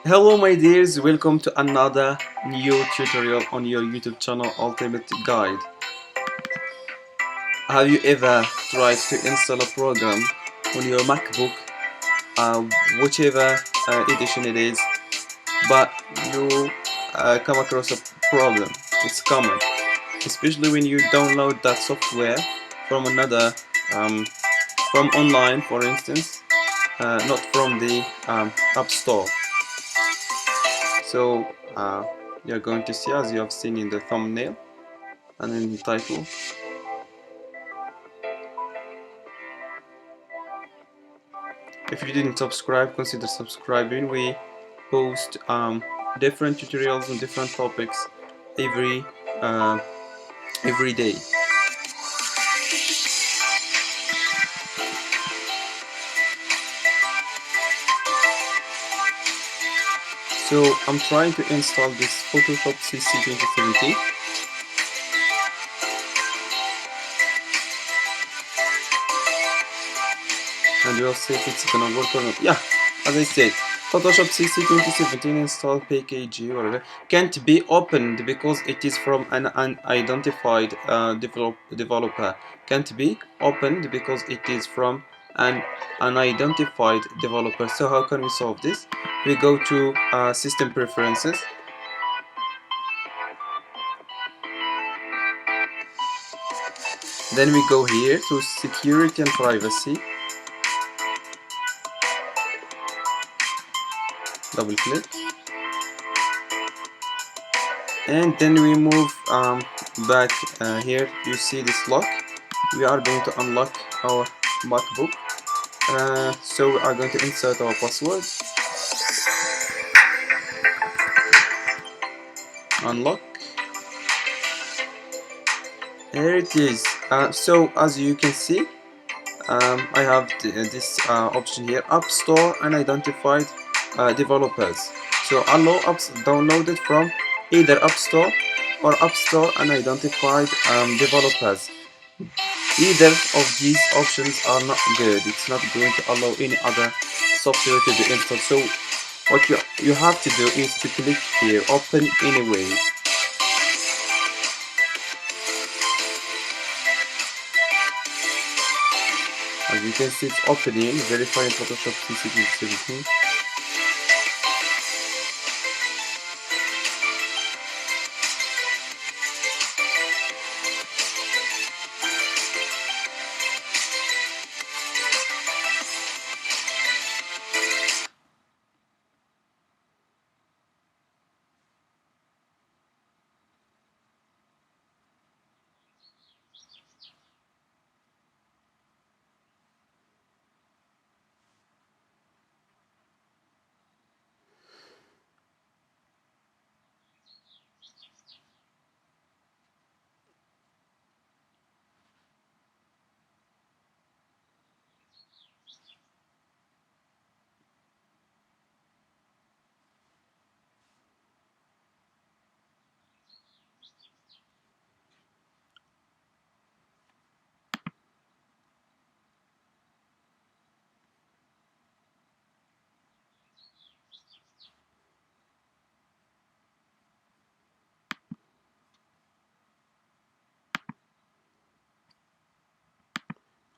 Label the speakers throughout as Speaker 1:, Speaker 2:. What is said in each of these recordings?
Speaker 1: Hello my dears, welcome to another new tutorial on your YouTube channel Ultimate Guide. Have you ever tried to install a program on your MacBook, uh, whichever edition it is, but you come across a problem? It's common, especially when you download that software from another, from online for instance, not from the App Store. So you're going to see, as you have seen in the thumbnail and in the title, if you didn't subscribe, consider subscribing. We post different tutorials on different topics every uh, every day. So I'm trying to install this Photoshop CC 2017. And we'll see if it's gonna work or not. Yeah, as I said, Photoshop CC 2017 install package or whatever can't be opened because it is from an unidentified developer. Can't be opened because it is from an unidentified developer. So how can we solve this? We go to system preferences. Then we go here to security and privacy. Double click. And then we move back here. You see this lock. We are going to unlock our MacBook. So we are going to insert our password. Unlock. Here it is. So as you can see, I have this option here: App Store unidentified developers. So allow apps downloaded from either App Store or App Store unidentified developers. Either of these options are not good. It's not going to allow any other software to be installed. So what you have to do is to click here, open anyway. As you can see, it's opening, verifying Photoshop CC 2017.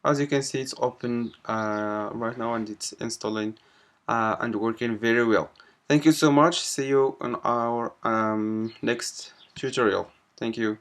Speaker 1: As you can see, it's open right now, and it's installing and working very well. Thank you so much. See you on our next tutorial. Thank you.